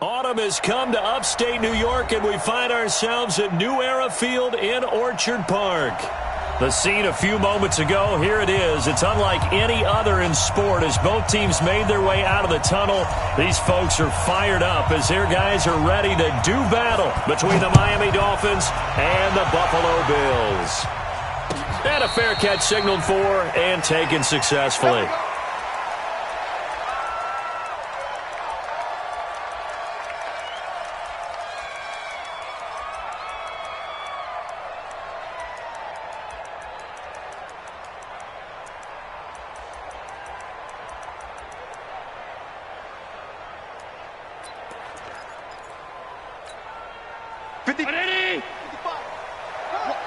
Autumn has come to upstate New York, and we find ourselves at New Era Field in Orchard Park. The scene a few moments ago, here it is. It's unlike any other in sport as both teams made their way out of the tunnel. These folks are fired up as their guys are ready to do battle between the Miami Dolphins and the Buffalo Bills. And a fair catch signaled for and taken successfully.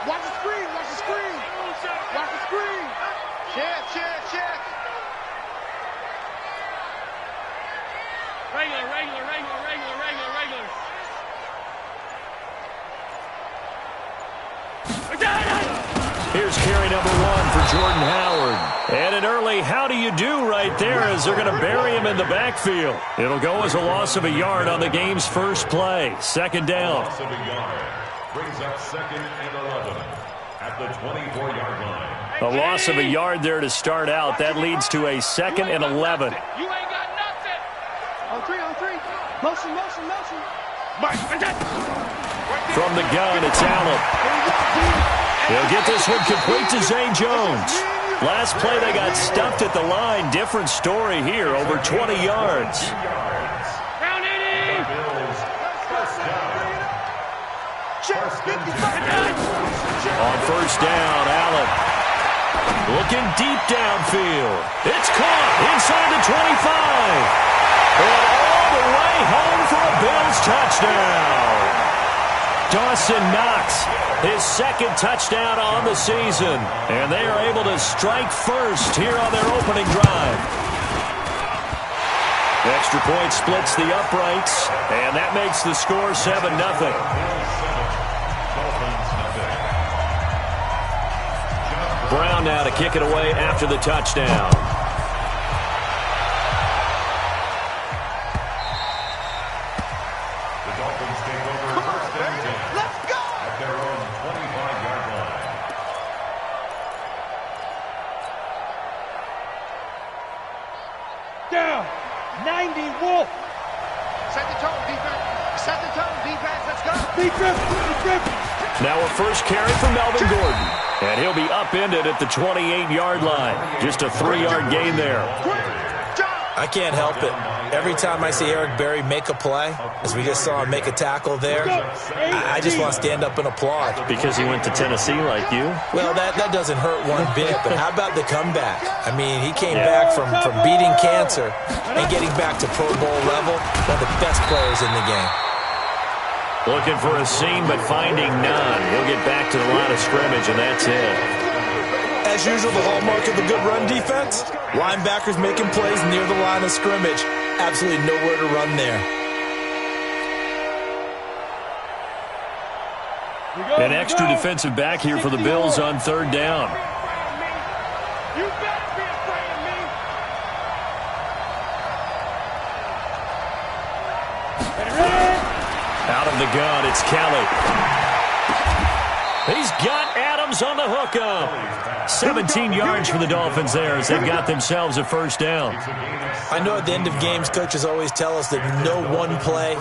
Watch the screen, watch the screen. Watch the screen. Check. Regular. Here's carry number 1 for Jordan Howard. And an early how do you do right there as they're going to bury him in the backfield. It'll go as a loss of a yard on the game's first play. Second down. Loss of a yard. Brings up 2nd and 11 at the 24-yard line. A loss of a yard there to start out. That leads to a 2nd and 11. You ain't got nothing. On three. Motion. From the gun, it's Allen. He'll get this one complete to Zay Jones. Last play, they got stuffed at the line. Different story here, over 20 yards. Round 80. On first down, Allen. Looking deep downfield. It's caught inside the 25. And all the way home for a Bills touchdown. Dawson Knox, his 2nd touchdown on the season. And they are able to strike first here on their opening drive. Extra point splits the uprights, and that makes the score 7-0. Brown now to kick it away after the touchdown. The Dolphins take over first and 10. Let's go. At their own 25-yard line. Down. 90 Wolf. Set the tone, defense. Let's go. Defense. Now a first carry for Melvin Gordon. And he'll be upended at the 28-yard line. Just a 3-yard gain there. I can't help it. Every time I see Eric Berry make a play, as we just saw him make a tackle there, I just want to stand up and applaud. Because he went to Tennessee like you? Well, that doesn't hurt one bit, but how about the comeback? I mean, he came back from beating cancer and getting back to Pro Bowl level, one of the best players in the game. Looking for a seam, but finding none. He'll get back to the line of scrimmage, and that's it. As usual, the hallmark of a good run defense, linebackers making plays near the line of scrimmage. Absolutely nowhere to run there. An extra defensive back here for the Bills on third down. You better be afraid of me. Out of the gun, it's Kelly. He's got Adams on the hookup. 17 yards for the Dolphins there as they've got themselves a first down. I know at the end of games, coaches always tell us that no one play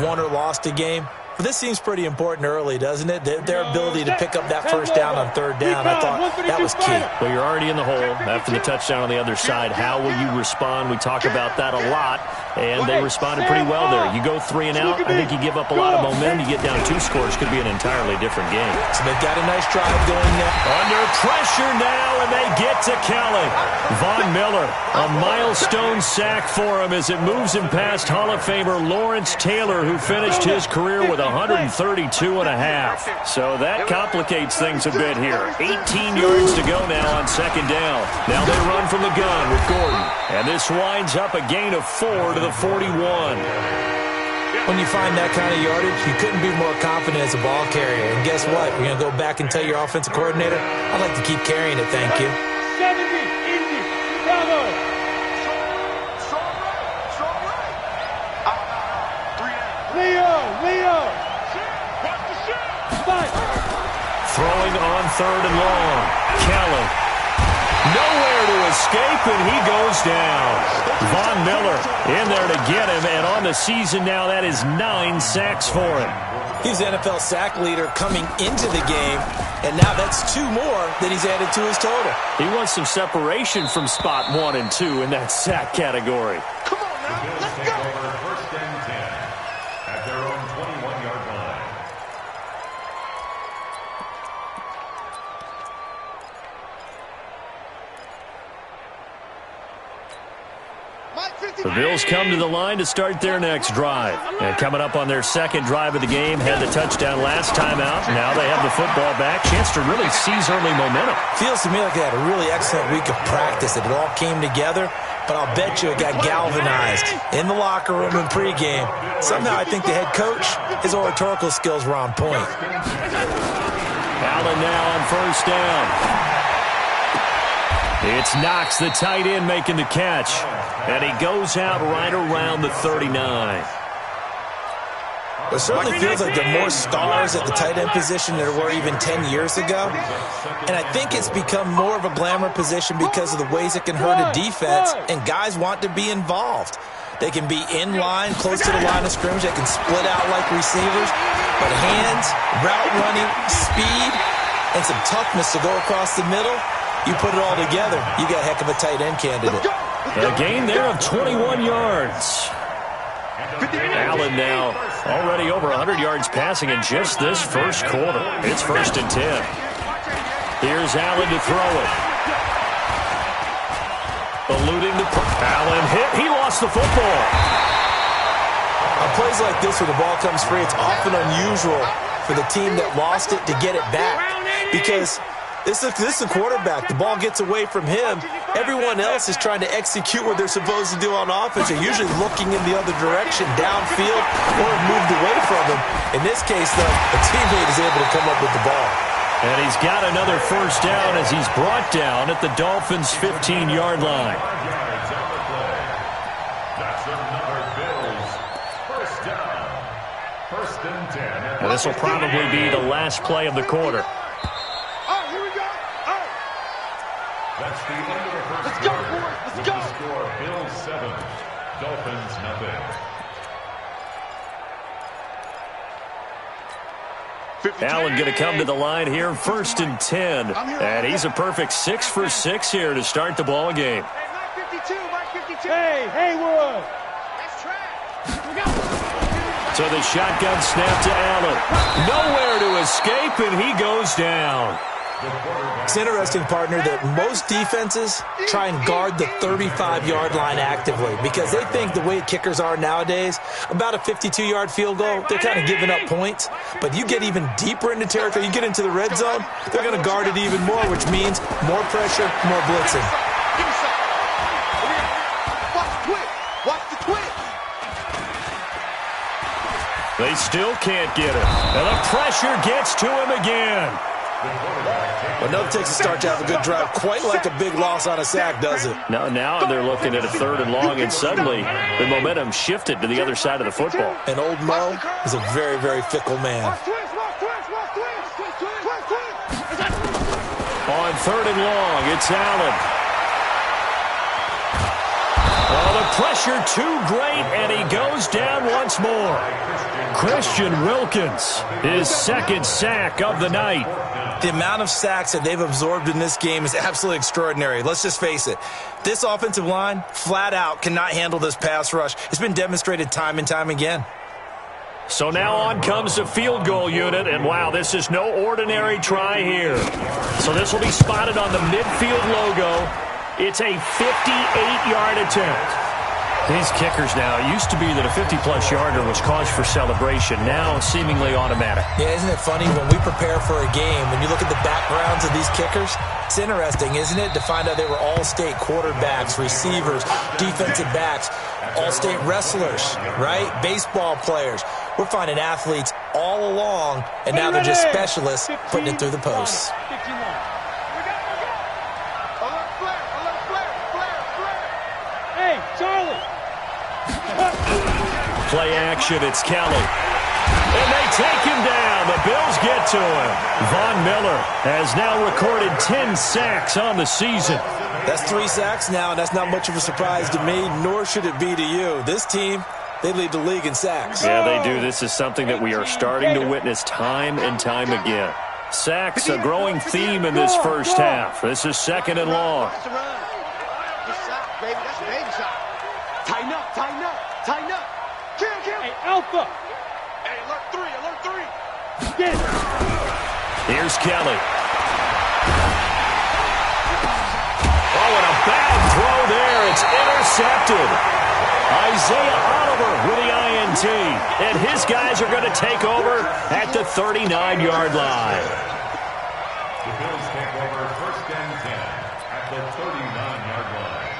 won or lost a game. But this seems pretty important early, doesn't it? Their ability to pick up that first down on third down, I thought that was key. Well, you're already in the hole after the touchdown on the other side. How will you respond? We talk about that a lot, and they responded pretty well there. You go 3 and out, I think you give up a lot of momentum. You get down 2 scores, could be an entirely different game. So they've got a nice drive going there. Under pressure now, and they get to Kelly. Von Miller, a milestone sack for him as it moves him past Hall of Famer Lawrence Taylor, who finished his career with 132 and a half. So that complicates things a bit here. 18 yards to go now on second down. Now they run from the gun with Gordon. And this winds up a gain of 4 to the 41. When you find that kind of yardage, you couldn't be more confident as a ball carrier. And guess what? You're going to go back and tell your offensive coordinator, I'd like to keep carrying it, thank you. 70, Indy, Bravo. Leo. Throwing on 3rd and long. Kelly. Nowhere to escape, and he goes down. Von Miller in there to get him, and on the season now, that is 9 sacks for him. He's the NFL sack leader coming into the game, and now that's 2 more that he's added to his total. He wants some separation from spot 1 and 2 in that sack category. Come on now, let's go. First and 10 at their own 21-yard line. The Bills come to the line to start their next drive. And coming up on their second drive of the game, had the touchdown last time out. Now they have the football back. Chance to really seize early momentum. Feels to me like they had a really excellent week of practice. It all came together, but I'll bet you it got galvanized in the locker room in pregame. Somehow I think the head coach, his oratorical skills were on point. Allen now on first down. It's Knox, the tight end, making the catch. And he goes out right around the 39. It certainly feels like there are more stars at the tight end position than there were even 10 years ago. And I think it's become more of a glamour position because of the ways it can hurt a defense, and guys want to be involved. They can be in line, close to the line of scrimmage. They can split out like receivers. But hands, route running, speed, and some toughness to go across the middle, you put it all together, you got a heck of a tight end candidate. A gain there of 21 yards. Allen now already over 100 yards passing in just this first quarter. It's first and 10. Here's Allen to throw it. Alluding to Allen hit. He lost the football. On plays like this where the ball comes free, it's often unusual for the team that lost it to get it back. Because this is a quarterback. The ball gets away from him. Everyone else is trying to execute what they're supposed to do on offense. They're usually looking in the other direction, downfield, or moved away from him. In this case, though, a teammate is able to come up with the ball. And he's got another first down as he's brought down at the Dolphins' 15-yard line. That's another Bills first down. First and 10. And this will probably be the last play of the quarter. That's the end of the first quarter. With the score, Bills 7, Dolphins nothing. Allen going to come to the line here, first and 10. And he's a perfect 6 for 6 here to start the ball game. Hey, Haywood. So the shotgun snap to Allen. Nowhere to escape, and he goes down. It's interesting, partner, that most defenses try and guard the 35-yard line actively because they think the way kickers are nowadays, about a 52-yard field goal, they're kind of giving up points. But you get even deeper into territory, you get into the red zone, they're going to guard it even more, which means more pressure, more blitzing. Watch the twitch. They still can't get him. And the pressure gets to him again. Well, no, it takes a start to have a good drive. Quite like a big loss on a sack, does it? Now they're looking at a 3rd and long, and suddenly the momentum shifted to the other side of the football. And old Mo is a very, very fickle man. On 3rd and long, it's Allen. Oh, the pressure too great, and he goes down once more. Christian Wilkins, his 2nd sack of the night. The amount of sacks that they've absorbed in this game is absolutely extraordinary. Let's just face it. This offensive line, flat out, cannot handle this pass rush. It's been demonstrated time and time again. So now on comes the field goal unit, and wow, this is no ordinary try here. So this will be spotted on the midfield logo. It's a 58-yard attempt. These kickers now, it used to be that a 50-plus yarder was cause for celebration. Now, seemingly automatic. Yeah, isn't it funny? When we prepare for a game, when you look at the backgrounds of these kickers, it's interesting, isn't it, to find out they were all-state quarterbacks, receivers, defensive backs, all-state wrestlers, right? Baseball players. We're finding athletes all along, and now they're just specialists putting it through the posts. Hey, Charlie. play action. It's Kelly. And they take him down. The Bills get to him. Von Miller has now recorded 10 sacks on the season. That's 3 sacks now, and that's not much of a surprise to me, nor should it be to you. This team, they lead the league in sacks. Yeah, they do. This is something that we are starting to witness time and time again. Sacks, a growing theme in this first half. This is 2nd and long. That's a run. Good shot, baby. That's a baby shot. Tighten up, tighten up, tighten up. Kill, kill. Hey, Alpha. Hey, alert 3, alert 3. Get it. Here's Kelly. Oh, and a bad throw there. It's intercepted. Isaiah Oliver with the INT. And his guys are going to take over at the 39-yard line. The Bills take over 1st and 10 at the 39-yard line.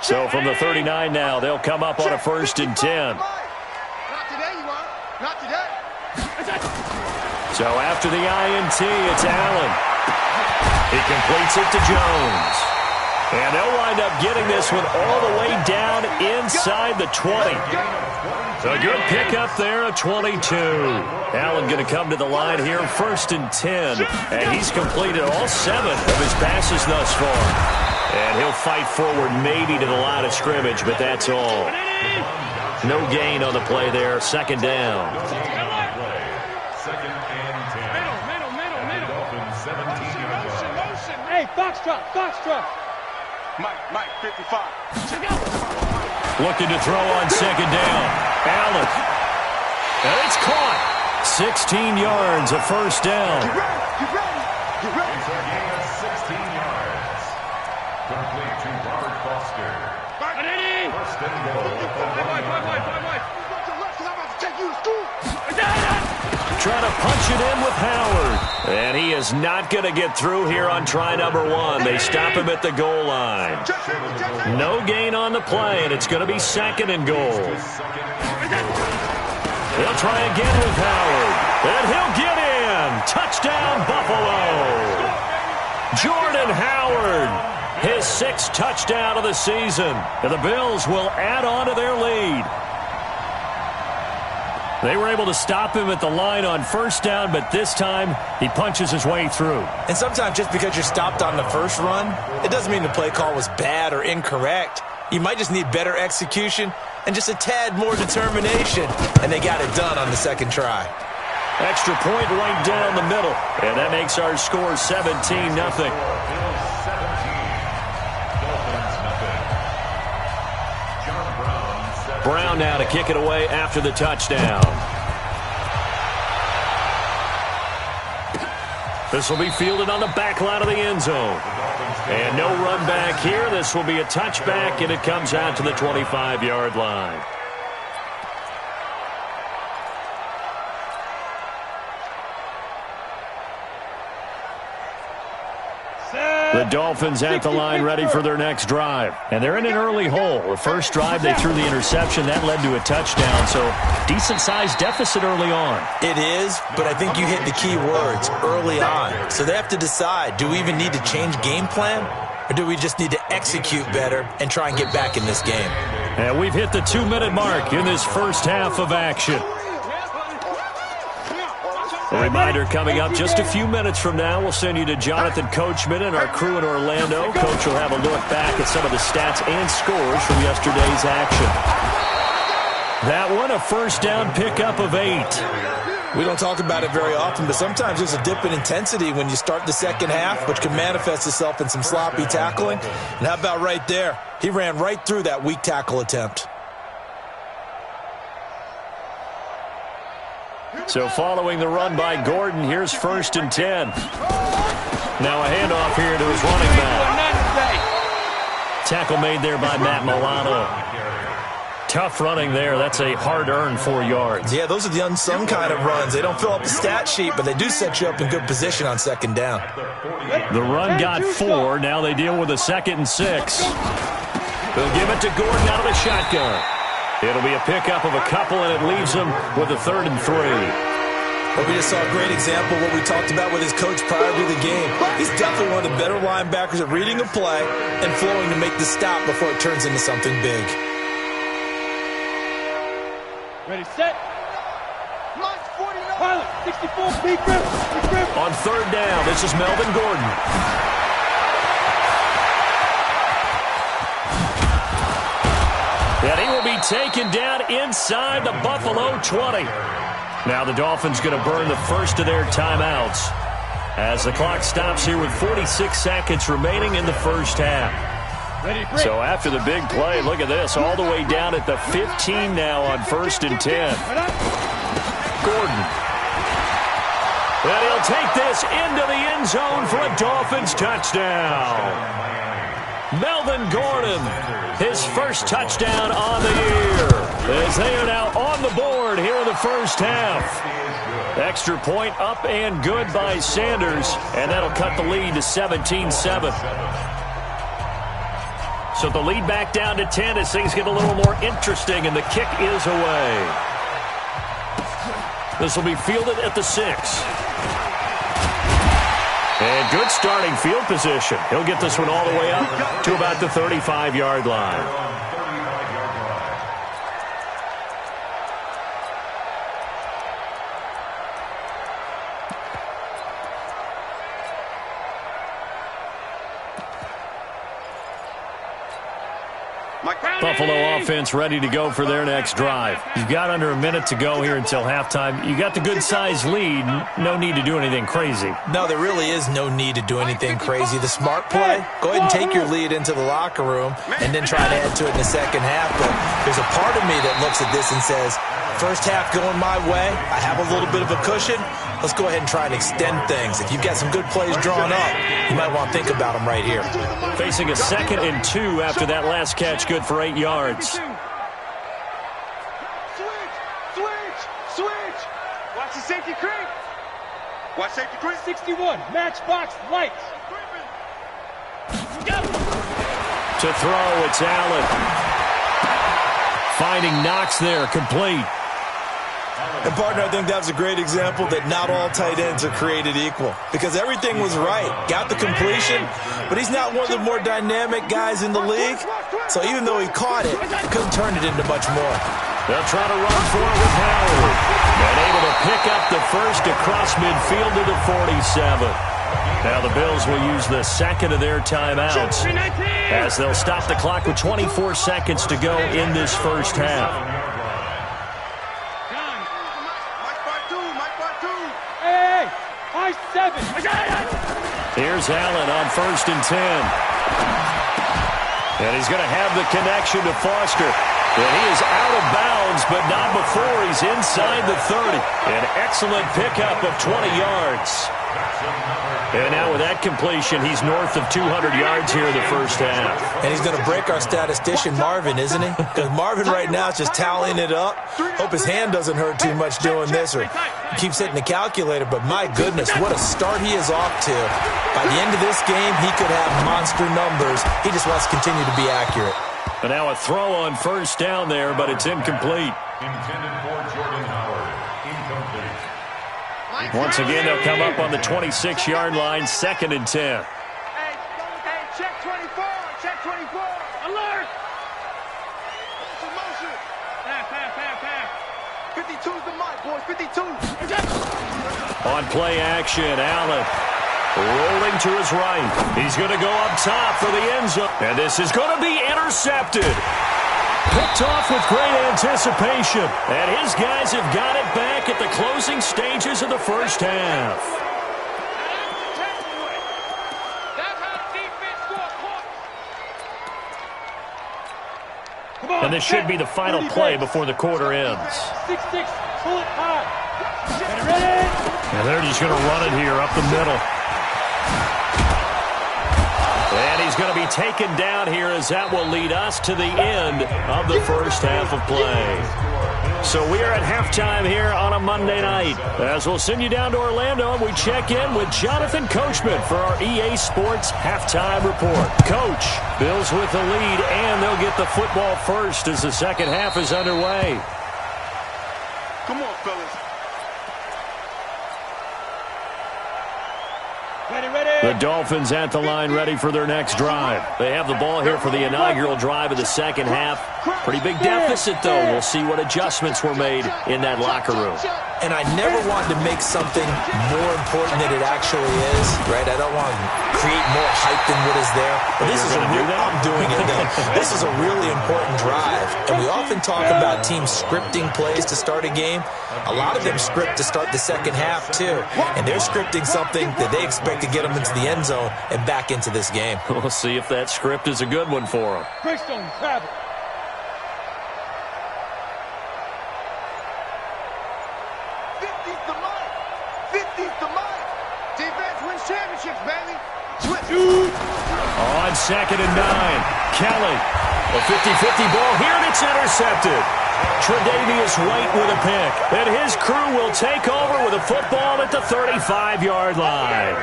So from the 39 now, they'll come up on a 1st and 10. Not today, you won't. Not today. So after the INT, it's Allen. He completes it to Jones. And they'll wind up getting this one all the way down inside the 20. A good pickup there, a 22. Allen going to come to the line here, 1st and 10. And he's completed all 7 of his passes thus far. And he'll fight forward maybe to the line of scrimmage, but that's all. No gain on the play there, 2nd down. 2nd and 10. Middle. Dolphins 17-yard line. Hey, Foxtrot. Mike, 55. Looking to throw on 2nd down. Allen. And it's caught. 16 yards, a 1st down. Get ready. It's a gain of 16 yards. Complete to Robert Foster. 1st and goal. Trying to punch it in with Howard. And he is not going to get through here on try number 1. They stop him at the goal line. No gain on the play, and it's going to be 2nd and goal. They'll try again with Howard. And he'll get in. Touchdown, Buffalo. Jordan Howard, his 6th touchdown of the season. And the Bills will add on to their lead. They were able to stop him at the line on 1st down, but this time he punches his way through. And sometimes just because you're stopped on the first run, it doesn't mean the play call was bad or incorrect. You might just need better execution and just a tad more determination. And they got it done on the 2nd try. Extra point right down the middle. And that makes our score 17-0. Brown now to kick it away after the touchdown. This will be fielded on the back line of the end zone. And no run back here. This will be a touchback, and it comes out to the 25-yard line. The Dolphins at the line ready for their next drive. And they're in an early hole. The first drive, they threw the interception. That led to a touchdown. So decent-sized deficit early on. It is, but I think you hit the key words, early on. So they have to decide, do we even need to change game plan? Or do we just need to execute better and try and get back in this game? And we've hit the 2-minute mark in this first half of action. A reminder coming up just a few minutes from now. We'll send you to Jonathan Coachman and our crew in Orlando. Coach will have a look back at some of the stats and scores from yesterday's action. That one, a 1st down pickup of 8. We don't talk about it very often, but sometimes there's a dip in intensity when you start the 2nd half, which can manifest itself in some sloppy tackling. And how about right there? He ran right through that weak tackle attempt. So following the run by Gordon, here's 1st and 10. Now a handoff here to his running back. Tackle made there by Matt Milano. Tough running there. That's a hard-earned 4 yards. Yeah, those are the unsung kind of runs. They don't fill up the stat sheet, but they do set you up in good position on 2nd down. The run got 4. Now they deal with a 2nd and 6. They'll give it to Gordon out of the shotgun. It'll be a pickup of a couple, and it leaves them with a 3rd and 3. Well, we just saw a great example of what we talked about with his coach prior to the game. He's definitely one of the better linebackers at reading a play and flowing to make the stop before it turns into something big. Ready, set. Pilot, 64, big grip. On third down, this is Melvin Gordon. And he will be taken down inside the Buffalo 20. Now the Dolphins going to burn the first of their timeouts as the clock stops here with 46 seconds remaining in the first half. So after the big play, look at this, all the way down at the 15 now on 1st and 10. Gordon. And he'll take this into the end zone for a Dolphins touchdown. Melvin Gordon, his first touchdown on the year, as they are now on the board here in the first half. Extra point up and good by Sanders, and that'll cut the lead to 17-7. So the lead back down to 10 as things get a little more interesting, and the kick is away. This will be fielded at the 6. And good starting field position. He'll get this one all the way up to about the 35-yard line. Buffalo offense ready to go for their next drive. You've got under a minute to go here until halftime. You got the good-sized lead. No need to do anything crazy. No, there really is no need to do anything crazy. The smart play, go ahead and take your lead into the locker room and then try to add to it in the second half. But there's a part of me that looks at this and says, first half going my way, I have a little bit of a cushion. Let's go ahead and try and extend things. If you've got some good plays drawn up, you might want to think about them right here. Facing a 2nd and 2 after that last catch, good for 8 yards. Switch. Watch the safety creep. Watch safety creep. 61, matchbox lights. To throw, it's Allen. Finding Knox there, complete. And, partner, I think that was a great example that not all tight ends are created equal, because everything was right. Got the completion, but he's not one of the more dynamic guys in the league. So even though he caught it, he couldn't turn it into much more. They'll try to run for it with Howard. And able to pick up the first across midfield to the 47. Now the Bills will use the second of their timeouts as they'll stop the clock with 24 seconds to go in this first half. Here's Allen on 1st and 10. And he's going to have the connection to Foster. And he is out of bounds, but not before he's inside the 30. An excellent pickup of 20 yards. And now with that completion, he's north of 200 yards here in the first half. And he's going to break our statistician, Marvin, isn't he? Because Marvin right now is just tallying it up. Hope his hand doesn't hurt too much doing this, or he keeps hitting the calculator. But my goodness, what a start he is off to. By the end of this game, he could have monster numbers. He just wants to continue to be accurate. And now a throw on 1st down there, but it's incomplete. Intended for Jordan Howard. Incomplete. Once again, they'll come up on the 26-yard line, 2nd and 10. Hey, check 24, check 24. Alert! Motion. Pass. 52's the mic, boys, 52. On play action, Allen rolling to his right. He's going to go up top for the end zone. And this is going to be intercepted. Picked off with great anticipation. And his guys have got it back at the closing stages of the first half. And this should be the final play before the quarter ends. 6-6, pull it high. Get ready. And they're just going to run it here up the middle. And he's going to be taken down here as that will lead us to the end of the first half of play. So we are at halftime here on a Monday night. As we'll send you down to Orlando and we check in with Jonathan Coachman for our EA Sports Halftime Report. Coach, Bills with the lead, and they'll get the football first as the second half is underway. Come on, fellas. The Dolphins at the line ready for their next drive. They have the ball here for the inaugural drive of the second half. Pretty big deficit, though. We'll see what adjustments were made in that locker room. And I never wanted to make something more important than it actually is, right? I don't want to create more hype than what is there. But this is I'm doing it, though. This is a really important drive. And we often talk about teams scripting plays to start a game. A lot of them script to start the second half, too. And they're scripting something that they expect to get them into the end zone and back into this game. We'll see if that script is a good one for them. Greystone, grab it. 50's the mark. 50's the mark. Defense wins championships, baby. On 2nd and 9, Kelly. A 50-50 ball here, and it's intercepted. Tre'Davious White with a pick. And his crew will take over with a football at the 35-yard line.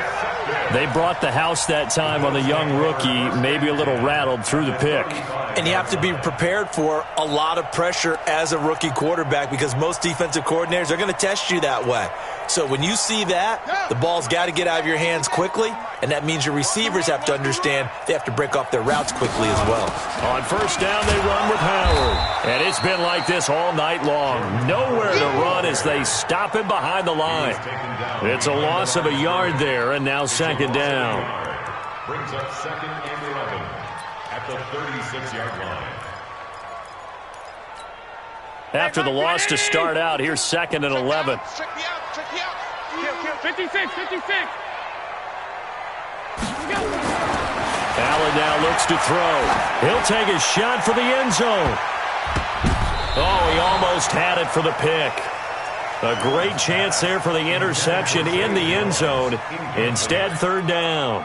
They brought the house that time on the young rookie, maybe a little rattled through the pick. And you have to be prepared for a lot of pressure as a rookie quarterback because most defensive coordinators are going to test you that way. So when you see that, the ball's got to get out of your hands quickly, and that means your receivers have to understand they have to break off their routes quickly as well. On first down, they run with Howard. And it's been like this all night long. Nowhere to run as they stop him behind the line. It's a loss of a yard there, and now second down. Brings up 2nd and 11 at the 36-yard line. After the loss to start out, here's 2nd and 11. Check me out. 56, 56. Allen now looks to throw. He'll take a shot for the end zone. Oh, he almost had it for the pick. A great chance there for the interception in the end zone. Instead, third down.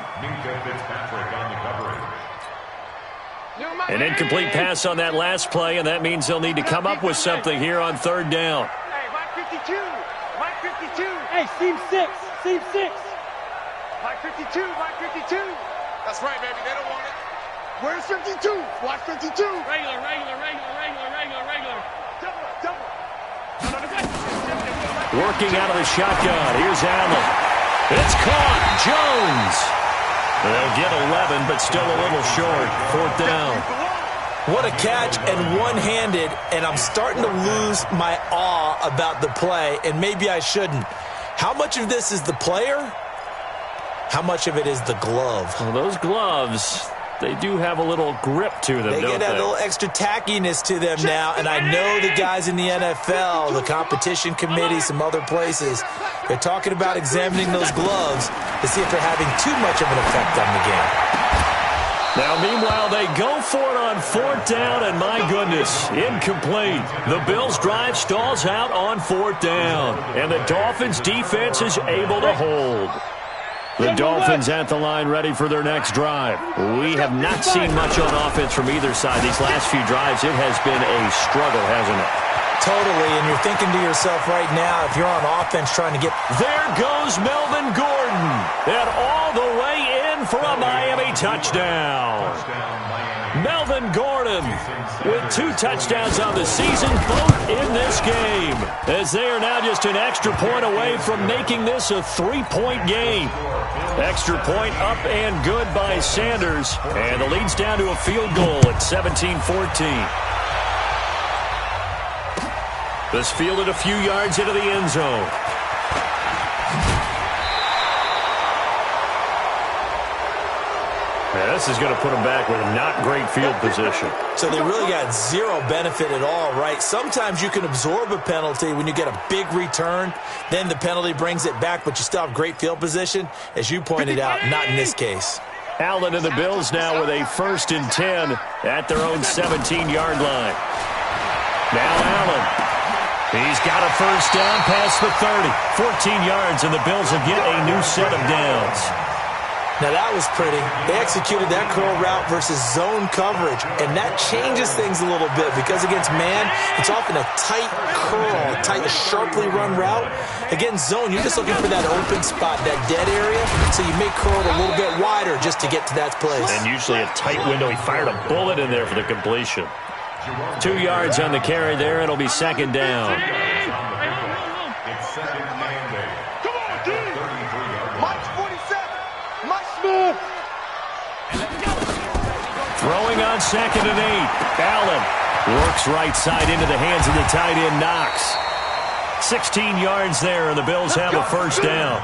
An incomplete pass on that last play, and that means they'll need to come up with something here on third down. Hey, Mike 52. Mike 52. Hey, seam 6. Seam 6. Mike 52. Mike 52. That's right, baby. They don't want it. Where's 52? Watch 52. Regular. Double. Working out of the shotgun. Here's Allen. It's caught. Jones. They'll get 11, but still a little short. Fourth down. What a catch and one-handed, and I'm starting to lose my awe about the play, and maybe I shouldn't. How much of this is the player? How much of it is the glove? Well, those gloves, they do have a little grip to them, They get a little extra tackiness to them now, and I know the guys in the NFL, the competition committee, some other places, they're talking about examining those gloves to see if they're having too much of an effect on the game. Now, meanwhile, they go for it on fourth down, and my goodness, incomplete. The Bills' drive stalls out on fourth down, and the Dolphins' defense is able to hold. The Dolphins at the line ready for their next drive. We have not seen much on offense from either side. These last few drives, it has been a struggle, hasn't it? Totally, and you're thinking to yourself right now, if you're on offense trying to get... There goes Melvin Gordon, and all the way in for a Miami touchdown. Melvin Gordon with 2 touchdowns on the season, both in this game, as they are now just an extra point away from making this a 3-point game. Extra point up and good by Sanders, and the lead's down to a field goal at 17-14. This fielded a few yards into the end zone. Yeah, this is going to put them back with not great field position. So they really got zero benefit at all, right? Sometimes you can absorb a penalty when you get a big return. Then the penalty brings it back, but you still have great field position. As you pointed out, not in this case. Allen and the Bills now with a 1st and 10 at their own 17-yard line. Now Allen. He's got a first down past the 30. 14 yards, and the Bills will get a new set of downs. Now that was pretty. They executed that curl route versus zone coverage, and that changes things a little bit because against man, it's often a tight curl, tight, sharply run route. Against zone, you're just looking for that open spot, that dead area, so you may curl it a little bit wider just to get to that place. And usually a tight window. He fired a bullet in there for the completion. 2 yards on the carry there. It'll be second down. It's second and 8. Come on, dude. 33-yard line. Mike 47. Throwing on 2nd and 8. Allen works right side into the hands of the tight end, Knox. 16 yards there, and the Bills have a first down.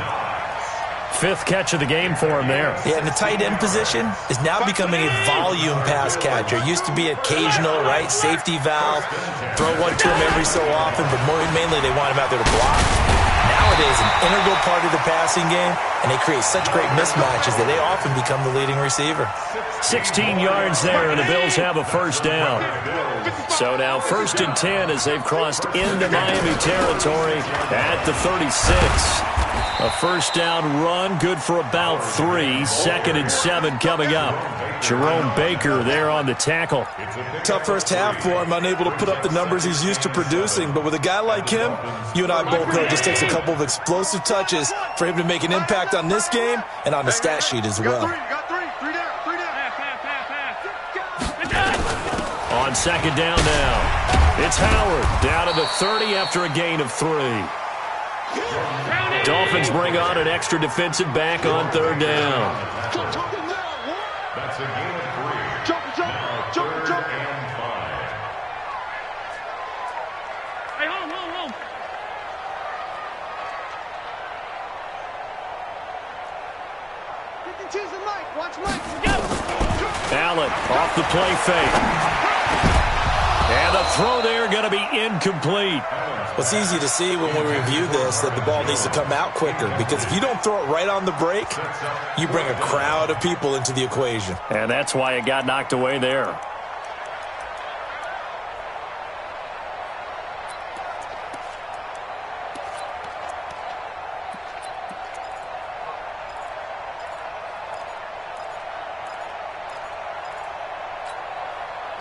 5th catch of the game for him there. Yeah, and the tight end position is now becoming a volume pass catcher. Used to be occasional, right, safety valve, throw one to him every so often, but mainly they want him out there to block. Nowadays, an integral part of the passing game, and they create such great mismatches that they often become the leading receiver. 16 yards there, and the Bills have a first down. So now 1st and 10 as they've crossed into Miami territory at the 36. A first down run, good for about 3. 2nd and 7 coming up. Jerome Baker there on the tackle. Tough first half for him, unable to put up the numbers he's used to producing. But with a guy like him, you and I both know it just takes a couple of explosive touches for him to make an impact on this game and on the stat sheet as well. On 2nd down now, it's Howard down to the 30 after a gain of 3. Dolphins bring on an extra defensive back on 3rd down. That's a gain of 3. Jump. 3rd and 5. Hey, hold. 52's the Mike. Watch Mike. Allen off the play fake. And the throw there going to be incomplete. Well, it's easy to see when we review this that the ball needs to come out quicker, because if you don't throw it right on the break, you bring a crowd of people into the equation. And that's why it got knocked away there.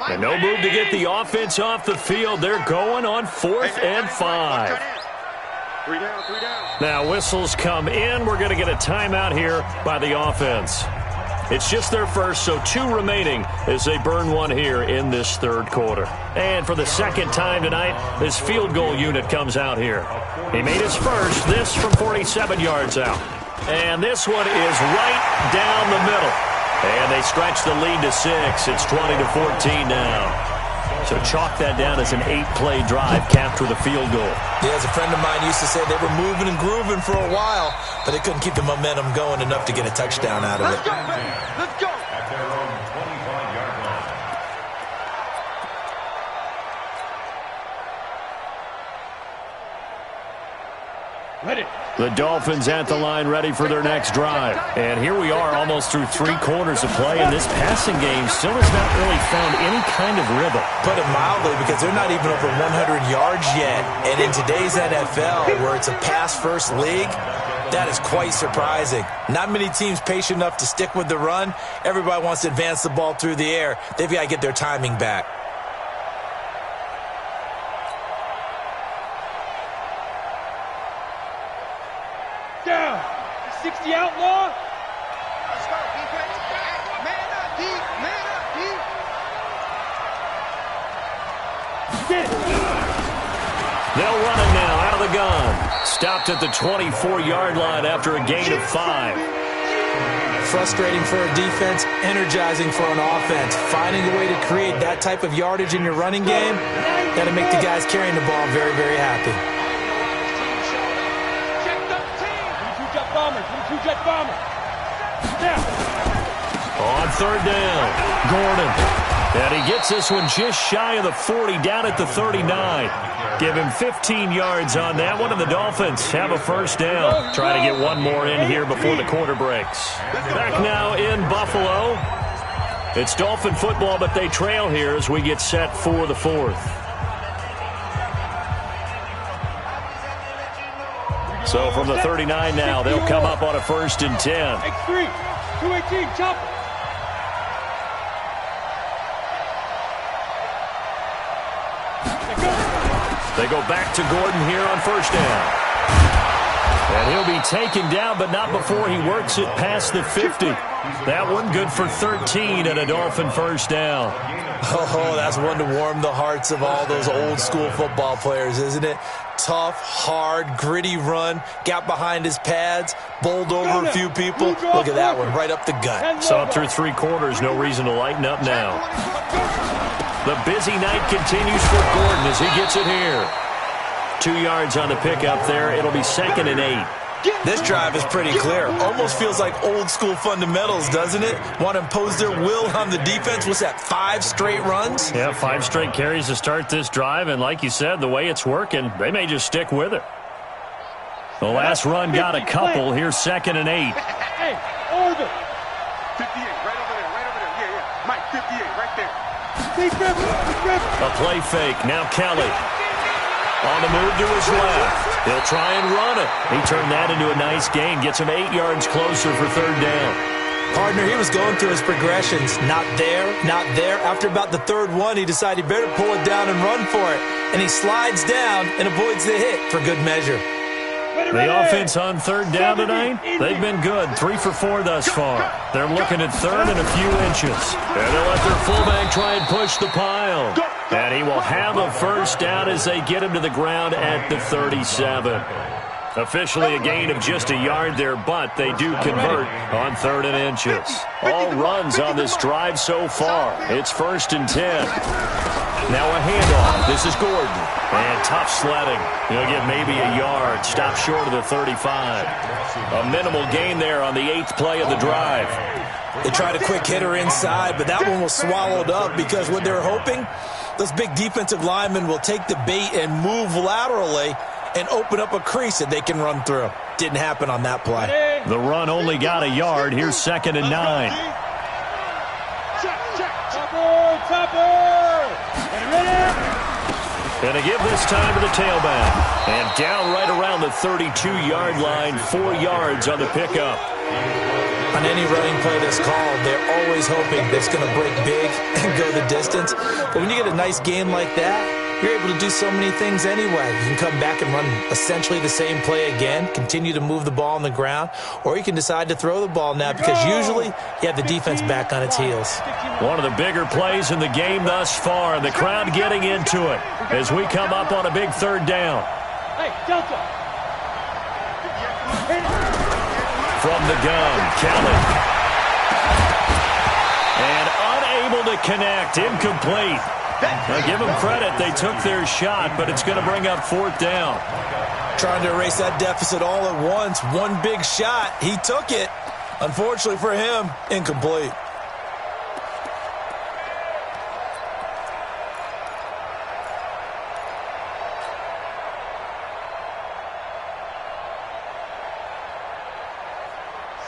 And no move to get the offense off the field. They're going on 4th and 5. 3 down. Now whistles come in. We're going to get a timeout here by the offense. It's just their first, so 2 remaining as they burn one here in this 3rd quarter. And for the 2nd time tonight, this field goal unit comes out here. He made his first, this from 47 yards out. And this one is right down the middle. And they stretch the lead to 6. It's 20-14 now. So chalk that down as an 8-play drive, capture the field goal. Yeah, as a friend of mine used to say, they were moving and grooving for a while, but they couldn't keep the momentum going enough to get a touchdown out of it. Let's go, baby. Let's go. At their own 25-yard line. Ready. The Dolphins at the line ready for their next drive. And here we are almost through 3 quarters of play, and this passing game still has not really found any kind of rhythm. Put it mildly, because they're not even over 100 yards yet. And in today's NFL, where it's a pass-first league, that is quite surprising. Not many teams patient enough to stick with the run. Everybody wants to advance the ball through the air. They've got to get their timing back. Down. 60 outlaw. Let's go, defense. Man up, deep. Man up, deep. Get it. They'll run it now out of the gun. Stopped at the 24-yard line after a gain of 5. Frustrating for a defense, energizing for an offense. Finding a way to create that type of yardage in your running game, got to make the guys carrying the ball very, very happy. Two-jet bomber. Now. On 3rd down, Gordon. And he gets this one just shy of the 40, down at the 39. Give him 15 yards on that one, and the Dolphins have a first down. Try to get one more in here before the quarter breaks. Back now in Buffalo. It's Dolphin football, but they trail here as we get set for the 4th. So from the 39 now, they'll come up on a 1st and 10. X3, 218, chop. They go back to Gordon here on 1st down. And he'll be taken down, but not before he works it past the 50. That one good for 13 and a Dolphin first down. Oh, that's one to warm the hearts of all those old school football players, isn't it? tough, hard, gritty run. Got behind his pads, bowled over a few people. Look at that one, right up the gut. So up through 3 quarters, no reason to lighten up now. The busy night continues for Gordon as he gets it here. 2 yards on the pickup there. It'll be 2nd and 8. This drive is pretty clear. Almost feels like old-school fundamentals, doesn't it? Want to impose their will on the defense. What's that, 5 straight runs? Yeah, 5 straight carries to start this drive, and like you said, the way it's working, they may just stick with it. The last run got a couple. Here's 2nd and 8. Hey, over. 58, right over there. Yeah. Mike, 58, right there. A play fake. Now Kelly. On the move to his left. He'll try and run it. He turned that into a nice gain. Gets him 8 yards closer for 3rd down. Partner, he was going through his progressions. Not there, not there. After about the 3rd one, he decided he better pull it down and run for it. And he slides down and avoids the hit for good measure. The offense on 3rd down tonight, they've been good. 3 for 4 thus far. They're looking at 3rd and a few inches. And they'll let their fullback try and push the pile. And he will have a 1st down as they get him to the ground at the 37. Officially a gain of just a yard there, but they do convert on 3rd and inches. All runs on this drive so far. It's 1st and 10. Now a handoff. This is Gordon. And tough sledding. He'll get maybe a yard. Stop short of the 35. A minimal gain there on the 8th play of the drive. They tried a quick hitter inside, but that one was swallowed up because what they're hoping, those big defensive linemen will take the bait and move laterally and open up a crease that they can run through. Didn't happen on that play. The run only got a yard. Here's 2nd and 9. And to give this time to the tailback. And down right around the 32-yard line, 4 yards on the pickup. On any running play that's called, they're always hoping that it's going to break big and go the distance. But when you get a nice game like that, you're able to do so many things anyway. You can come back and run essentially the same play again, continue to move the ball on the ground, or you can decide to throw the ball now because usually you have the defense back on its heels. One of the bigger plays in the game thus far, and the crowd getting into it as we come up on a big 3rd down. Hey, Delta. From the gun, Kelly. And unable to connect, incomplete. Now give them credit, they took their shot, but it's going to bring up 4th down. Trying to erase that deficit all at once. One big shot, he took it. Unfortunately for him, incomplete.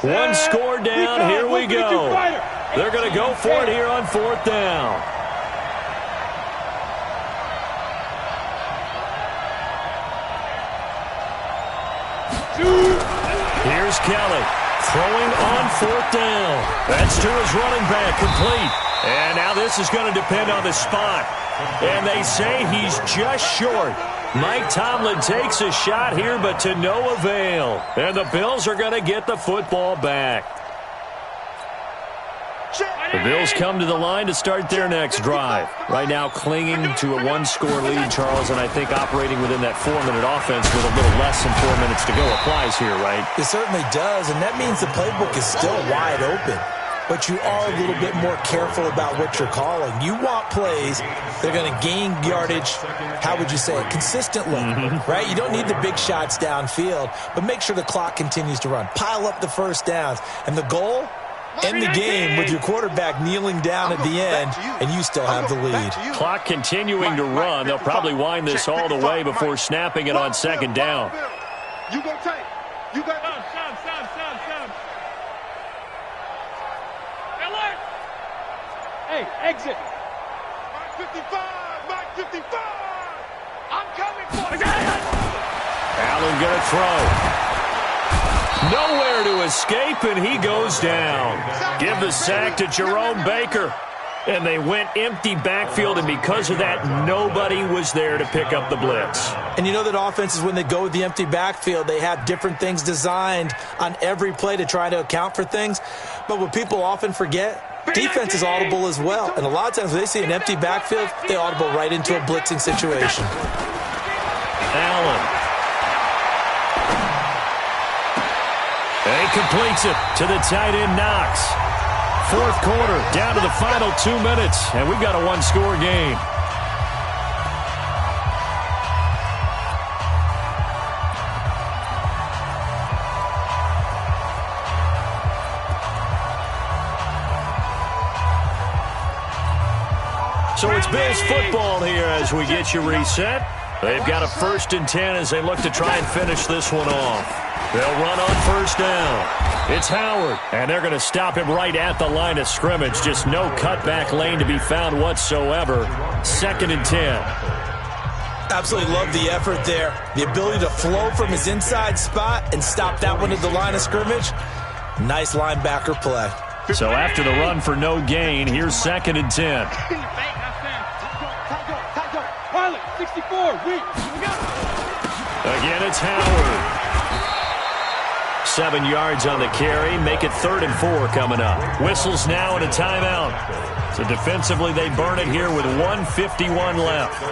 One score down, here we go. They're going to go for it here on 4th down. Here's Kelly throwing on 4th down. That's to his running back, complete. And now this is going to depend on the spot. And they say he's just short. Mike Tomlin takes a shot here, but to no avail. And the Bills are going to get the football back. The Bills come to the line to start their next drive. Right now clinging to a 1-score lead, Charles, and I think operating within that 4-minute offense with a little less than 4 minutes to go applies here, right? It certainly does, and that means the playbook is still wide open. But you are a little bit more careful about what you're calling. You want plays that are going to gain yardage, how would you say it, consistently, right? You don't need the big shots downfield, but make sure the clock continues to run. Pile up the 1st downs. And the goal? End the game with your quarterback kneeling down at the end, and you still have the lead. Clock continuing to run. They'll probably wind this all the way before snapping it on 2nd down. You go tight. You got sound. Hey, exit. Mike 55. I'm coming for you. Allen going to throw. Nowhere to escape, and he goes down. Give the sack to Jerome Baker. And they went empty backfield, and because of that, nobody was there to pick up the blitz. And you know that offenses, when they go with the empty backfield, they have different things designed on every play to try to account for things. But what people often forget, defense is audible as well. And a lot of times when they see an empty backfield, they audible right into a blitzing situation. Allen. And he completes it to the tight end, Knox. Fourth quarter, down to the final 2 minutes, and we've got a one-score game. So it's Bills football here as we get you reset. They've got a 1st and 10 as they look to try and finish this one off. They'll run on 1st down. It's Howard, and they're going to stop him right at the line of scrimmage. Just no cutback lane to be found whatsoever. 2nd and 10. Absolutely love the effort there. The ability to flow from his inside spot and stop that one at the line of scrimmage. Nice linebacker play. So after the run for no gain, here's 2nd and 10. 64, Again, it's Howard. 7 yards on the carry. Make it 3rd and 4 coming up. Whistles now and a timeout. So defensively, they burn it here with 1:51 left.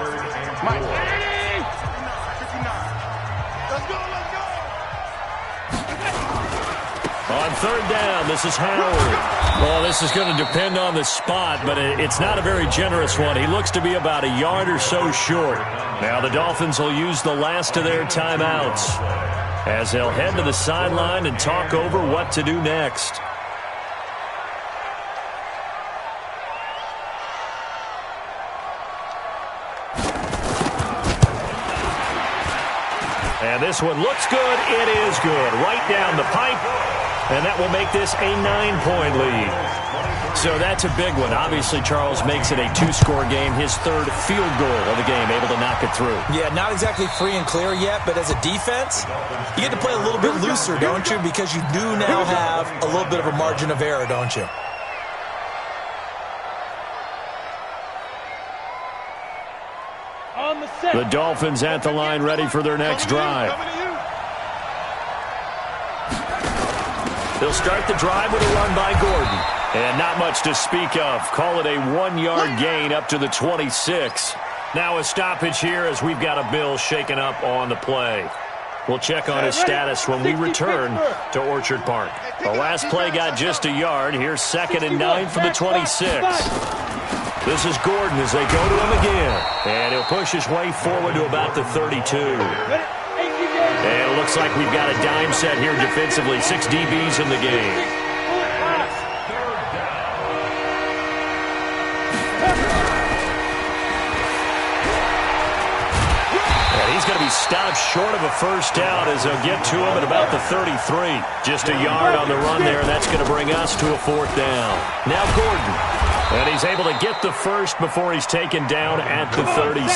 On 3rd down, this is Howard. Well, this is going to depend on the spot, but it's not a very generous one. He looks to be about a yard or so short. Now the Dolphins will use the last of their timeouts as they'll head to the sideline and talk over what to do next. And this one looks good. It is good. Right down the pipe. And that will make this a 9-point lead. So that's a big one. Obviously, Charles makes it a 2-score game. His 3rd field goal of the game, able to knock it through. Yeah, not exactly free and clear yet, but as a defense, you get to play a little bit looser, don't you? Because you do now have a little bit of a margin of error, don't you? The Dolphins at the line, ready for their next drive. They'll start the drive with a run by Gordon. And not much to speak of. Call it a 1-yard gain up to the 26. Now a stoppage here as we've got a Bill shaken up on the play. We'll check on his status when we return to Orchard Park. The last play got just a yard. Here's 2nd and 9 from the 26. This is Gordon as they go to him again. And he'll push his way forward to about the 32. And it looks like we've got a dime set here defensively. 6 DBs in the game. And he's going to be stopped short of a 1st down as they'll get to him at about the 33. Just a yard on the run there, and that's going to bring us to a 4th down. Now Gordon. And he's able to get the 1st before he's taken down at the 36.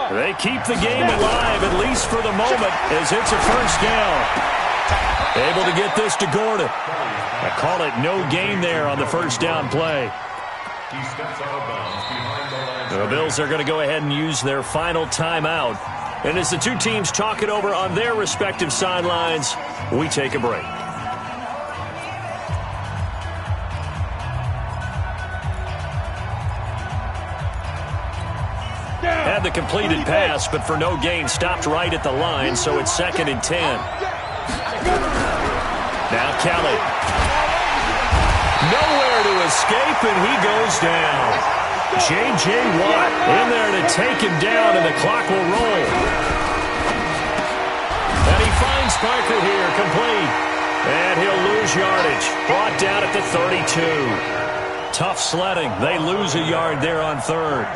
They keep the game alive, at least for the moment, as it's a 1st down. Able to get this to Gordon. I call it no gain there on the 1st down play. The Bills are going to go ahead and use their final timeout. And as the two teams talk it over on their respective sidelines, we take a break. Had the completed pass, but for no gain, stopped right at the line, so it's 2nd and 10. Now Kelly. Nowhere to escape, and he goes down. J.J. Watt in there to take him down, and the clock will roll. And he finds Parker here, complete. And he'll lose yardage. Brought down at the 32. Tough sledding. They lose a yard there on 3rd.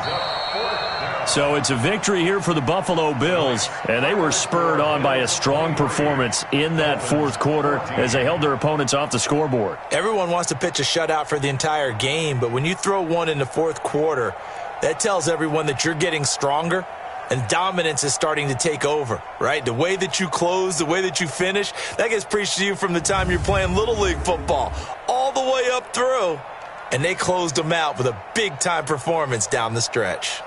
So it's a victory here for the Buffalo Bills, and they were spurred on by a strong performance in that 4th quarter as they held their opponents off the scoreboard. Everyone wants to pitch a shutout for the entire game, but when you throw one in the 4th quarter, that tells everyone that you're getting stronger and dominance is starting to take over, right? The way that you close, the way that you finish, that gets preached to you from the time you're playing Little League football all the way up through, and they closed them out with a big-time performance down the stretch.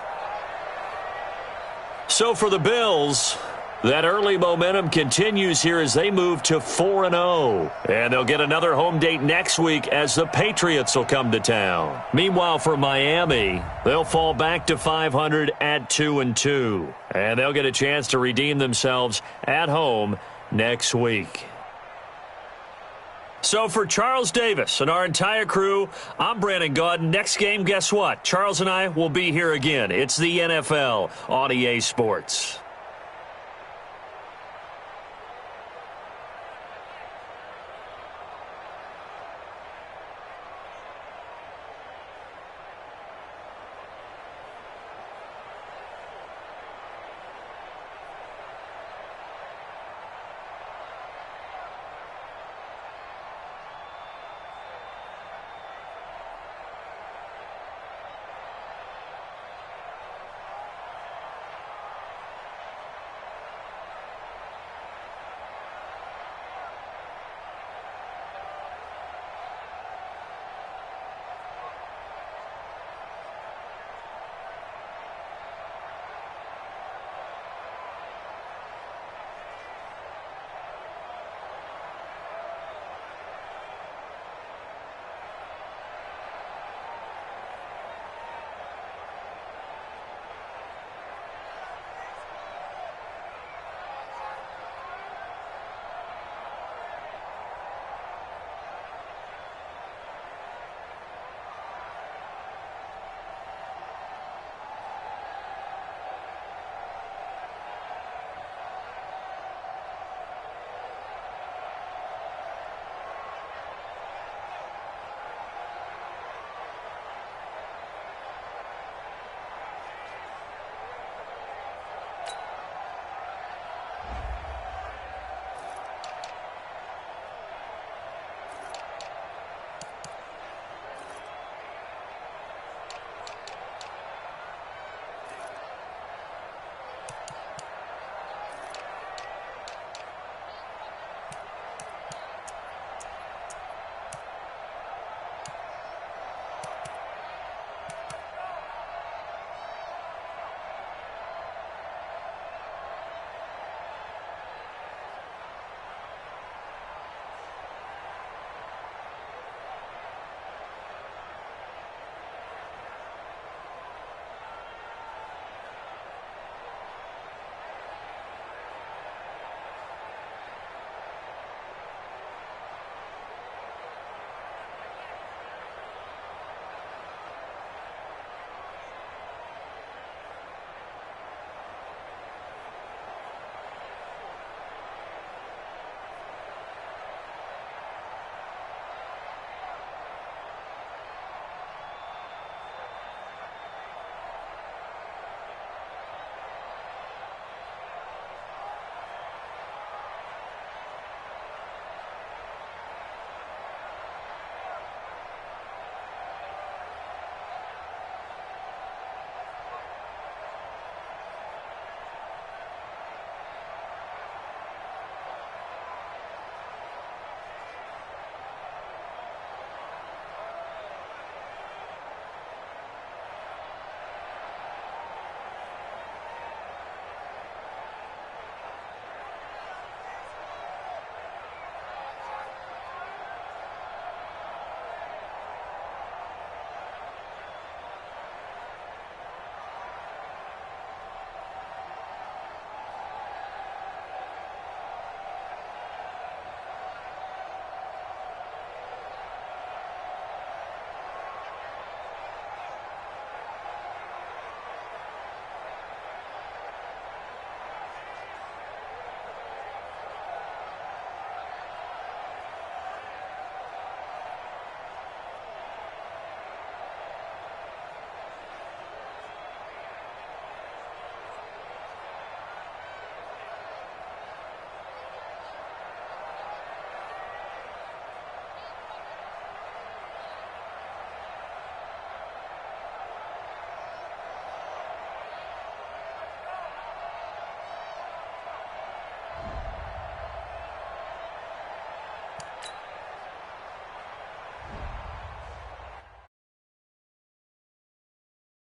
So for the Bills, That early momentum continues here as they move to 4-0. And they'll get another home date next week as the Patriots will come to town. Meanwhile, for Miami, they'll fall back to 500 at 2-2. And they'll get a chance to redeem themselves at home next week. So for Charles Davis and our entire crew, I'm Brandon Gaudin. Next game, guess what? Charles and I will be here again. It's the NFL on EA Sports.